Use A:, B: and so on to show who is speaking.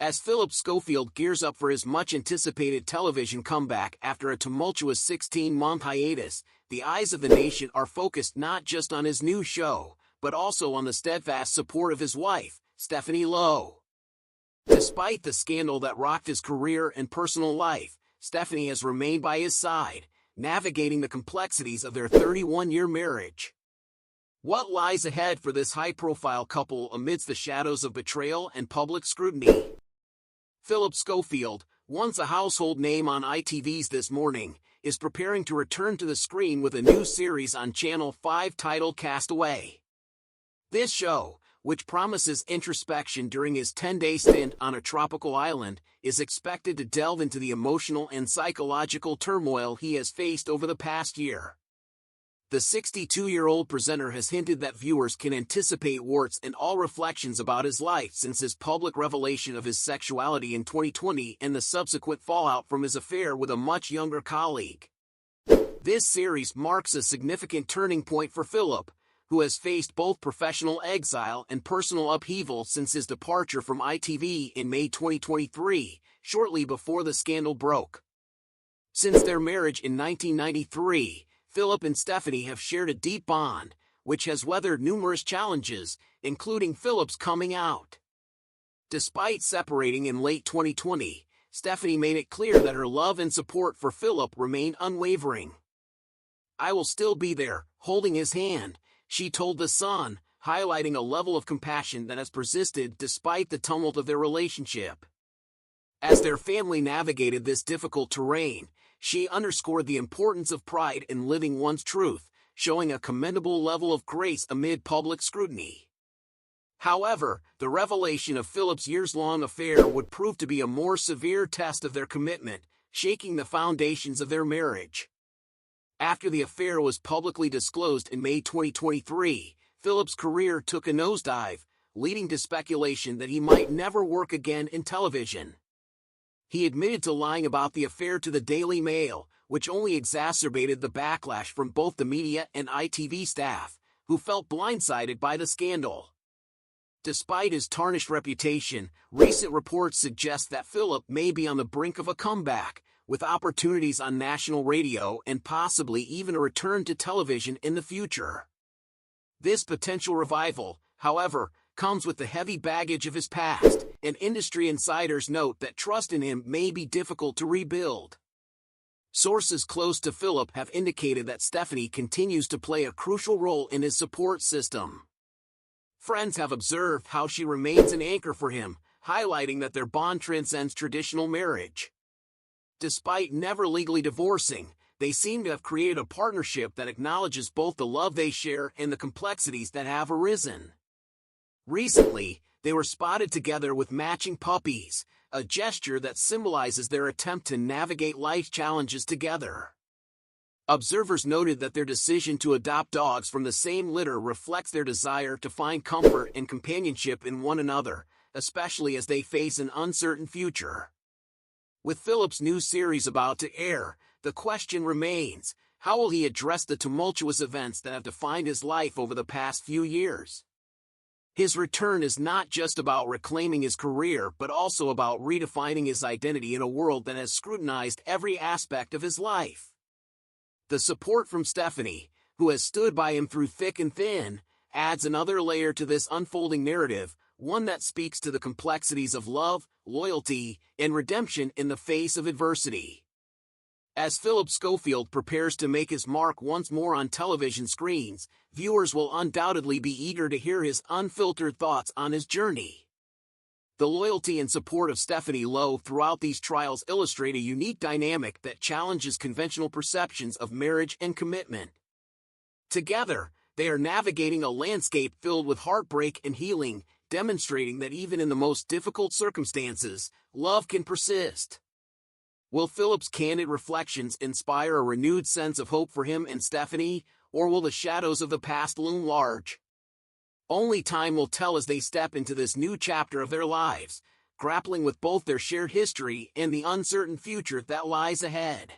A: As Phillip Schofield gears up for his much-anticipated television comeback after a tumultuous 16-month hiatus, the eyes of the nation are focused not just on his new show, but also on the steadfast support of his wife, Lowe. Despite the scandal that rocked his career and personal life, Stephanie has remained by his side, navigating the complexities of their 31-year marriage. What lies ahead for this high-profile couple amidst the shadows of betrayal and public scrutiny? Phillip Schofield, once a household name on ITV's This Morning, is preparing to return to the screen with a new series on Channel 5 titled Castaway. This show, which promises introspection during his 10-day stint on a tropical island, is expected to delve into the emotional and psychological turmoil he has faced over the past year. The 62-year-old presenter has hinted that viewers can anticipate warts and all reflections about his life since his public revelation of his sexuality in 2020 and the subsequent fallout from his affair with a much younger colleague. This series marks a significant turning point for Phillip, who has faced both professional exile and personal upheaval since his departure from ITV in May 2023, shortly before the scandal broke. Since their marriage in 1993, Phillip and Stephanie have shared a deep bond, which has weathered numerous challenges, including Phillip's coming out. Despite separating in late 2020, Stephanie made it clear that her love and support for Phillip remained unwavering. "I will still be there, holding his hand," she told The Sun, highlighting a level of compassion that has persisted despite the tumult of their relationship. As their family navigated this difficult terrain, she underscored the importance of pride in living one's truth, showing a commendable level of grace amid public scrutiny. However, the revelation of Phillip's years-long affair would prove to be a more severe test of their commitment, shaking the foundations of their marriage. After the affair was publicly disclosed in May 2023, Phillip's career took a nosedive, leading to speculation that he might never work again in television. He admitted to lying about the affair to the Daily Mail, which only exacerbated the backlash from both the media and ITV staff, who felt blindsided by the scandal. Despite his tarnished reputation, recent reports suggest that Phillip may be on the brink of a comeback, with opportunities on national radio and possibly even a return to television in the future. This potential revival, however, comes with the heavy baggage of his past, and industry insiders note that trust in him may be difficult to rebuild. Sources close to Phillip have indicated that Stephanie continues to play a crucial role in his support system. Friends have observed how she remains an anchor for him, highlighting that their bond transcends traditional marriage. Despite never legally divorcing, they seem to have created a partnership that acknowledges both the love they share and the complexities that have arisen. Recently, they were spotted together with matching puppies, a gesture that symbolizes their attempt to navigate life's challenges together. Observers noted that their decision to adopt dogs from the same litter reflects their desire to find comfort and companionship in one another, especially as they face an uncertain future. With Phillip's new series about to air, the question remains, how will he address the tumultuous events that have defined his life over the past few years? His return is not just about reclaiming his career but also about redefining his identity in a world that has scrutinized every aspect of his life. The support from Stephanie, who has stood by him through thick and thin, adds another layer to this unfolding narrative, one that speaks to the complexities of love, loyalty, and redemption in the face of adversity. As Phillip Schofield prepares to make his mark once more on television screens, viewers will undoubtedly be eager to hear his unfiltered thoughts on his journey. The loyalty and support of Lowe throughout these trials illustrate a unique dynamic that challenges conventional perceptions of marriage and commitment. Together, they are navigating a landscape filled with heartbreak and healing, demonstrating that even in the most difficult circumstances, love can persist. Will Phillip's candid reflections inspire a renewed sense of hope for him and Stephanie, or will the shadows of the past loom large? Only time will tell as they step into this new chapter of their lives, grappling with both their shared history and the uncertain future that lies ahead.